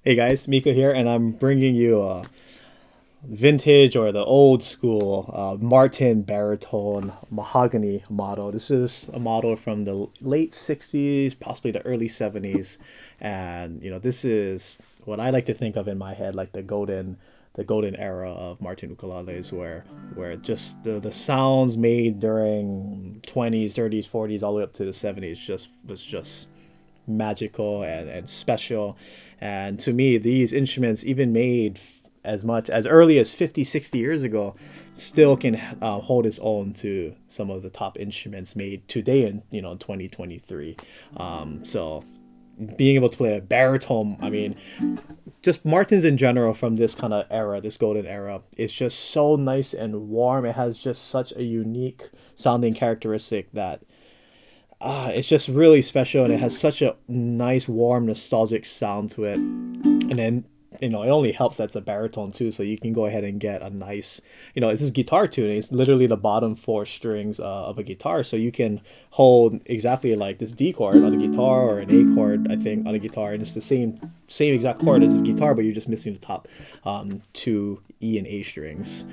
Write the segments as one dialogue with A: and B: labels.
A: Hey guys, Mika here, and I'm bringing you a vintage or the old school Martin baritone mahogany model. This is a model from the late 60s, possibly the early 70s, and this is what I like to think of in my head like the golden era of Martin ukuleles, where just the sounds made during 20s, 30s, 40s, all the way up to the 70s just magical and special. And to me, these instruments, even made as much as early as 50, 60 years ago, still can hold its own to some of the top instruments made today in 2023. So being able to play a baritone, I mean, just Martins in general from this kind of era, this golden era, is just so nice and warm. It has just such a unique sounding characteristic that it's just really special, and it has such a nice, warm, nostalgic sound to it. And then it only helps that it's a baritone too, so you can go ahead and get a nice, this is guitar tuning. It's literally the bottom four strings of a guitar, so you can hold exactly like this D chord on a guitar or an A chord, I think, on a guitar, and it's the same exact chord as a guitar, but you're just missing the top two E and A strings.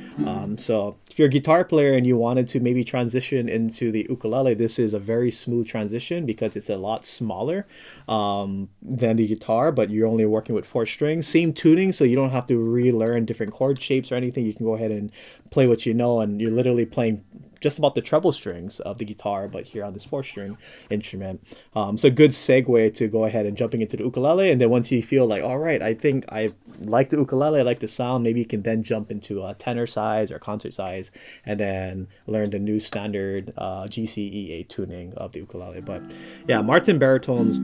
A: So if you're a guitar player and you wanted to maybe transition into the ukulele, this is a very smooth transition because it's a lot smaller than the guitar, but you're only working with four strings. Same tuning, so you don't have to relearn different chord shapes or anything. You can go ahead and play what you know, and you're literally playing just about the treble strings of the guitar, but here on this four string instrument. It's a good segue to go ahead and jumping into the ukulele. And then once you feel like, all right, I think I like the ukulele, I like the sound, maybe you can then jump into a tenor size or concert size and then learn the new standard GCEA tuning of the ukulele. But yeah, Martin baritones,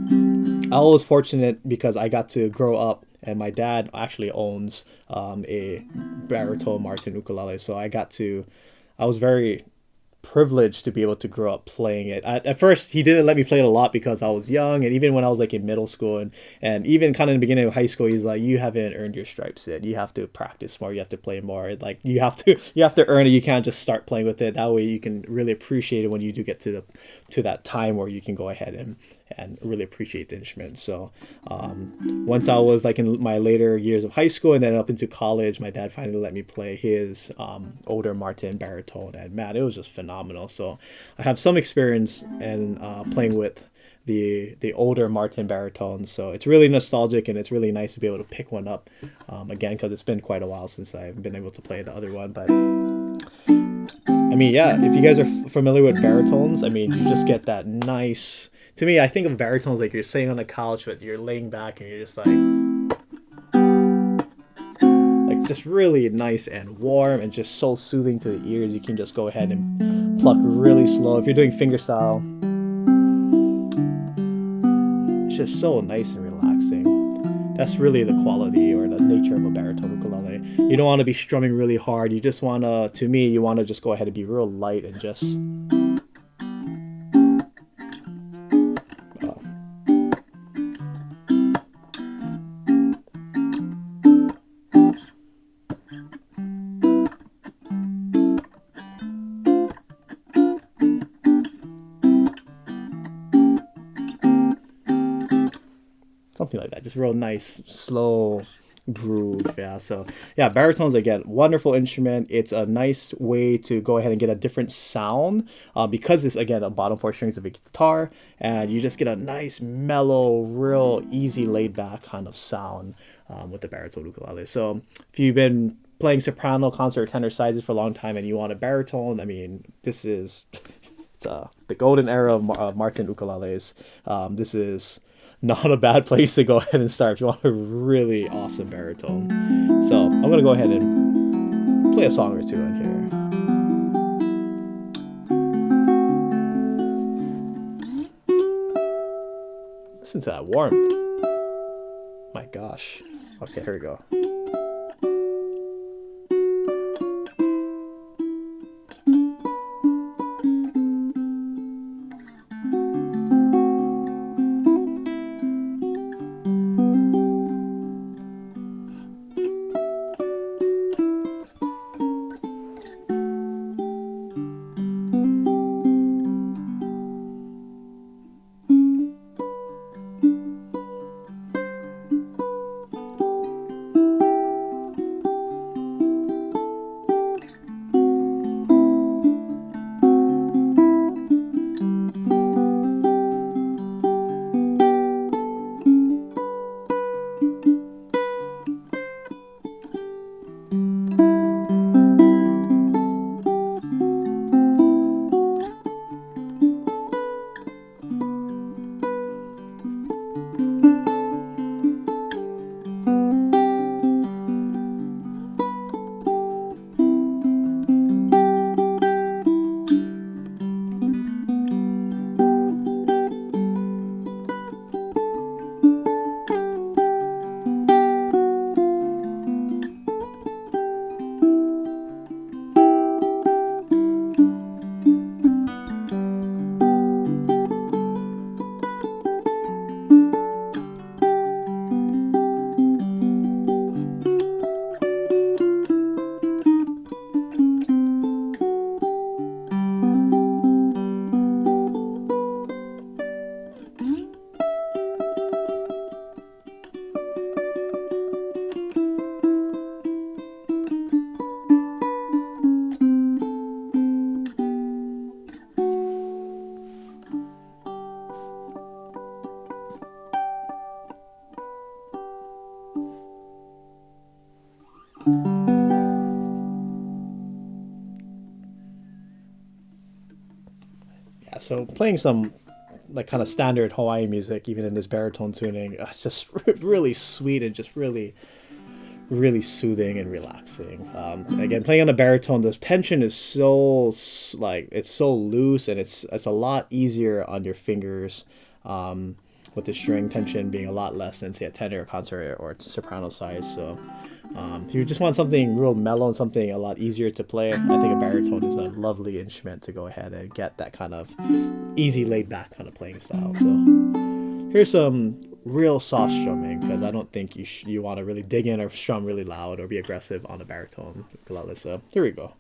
A: I was fortunate because I got to grow up, and my dad actually owns a baritone Martin ukulele. So I was very privileged to be able to grow up playing it. At first, he didn't let me play it a lot because I was young, and even when I was like in middle school and even kind of in the beginning of high school, he's like, "You haven't earned your stripes yet. You have to practice more. You have to play more. Like you have to earn it. You can't just start playing with it. That way, you can really appreciate it when you do get to that time where you can go ahead and really appreciate the instrument." So once I was like in my later years of high school and then up into college, my dad finally let me play his older Martin baritone, and man, it was just phenomenal. So I have some experience in playing with the older Martin baritones, so it's really nostalgic and it's really nice to be able to pick one up again, because it's been quite a while since I've been able to play the other one. But I mean, yeah, if you guys are familiar with baritones, I mean, you just get that nice. To me, I think of baritones like you're sitting on the couch, but you're laying back and you're just like just really nice and warm and just so soothing to the ears. You can just go ahead and pluck really slow. If you're doing fingerstyle, it's just so nice and relaxing. That's really the quality or the nature of a baritone ukulele. You don't want to be strumming really hard. You just want to me, you want to just go ahead and be real light and just uh, something like that. Just real nice, slow groove. Yeah. So yeah, baritones again, wonderful instrument. It's a nice way to go ahead and get a different sound because it's again a bottom four strings of a guitar, and you just get a nice, mellow, real easy, laid back kind of sound with the baritone ukulele. So if you've been playing soprano, concert, tenor sizes for a long time and you want a baritone, I mean, this is the golden era of Martin ukuleles. This is not a bad place to go ahead and start if you want a really awesome baritone. So I'm gonna go ahead and play a song or two in here. Listen to that warmth. My gosh. Okay, here we go. Yeah, so playing some like kind of standard Hawaiian music, even in this baritone tuning, it's just really sweet and just really soothing and relaxing. Again, playing on a baritone, the tension is like it's so loose, and it's a lot easier on your fingers. With the string tension being a lot less than say a tenor concert or soprano side. So if you just want something real mellow and something a lot easier to play, I think a baritone is a lovely instrument to go ahead and get that kind of easy, laid back kind of playing style. So here's some real soft strumming because I don't think you want to really dig in or strum really loud or be aggressive on a baritone ukulele. So here we go.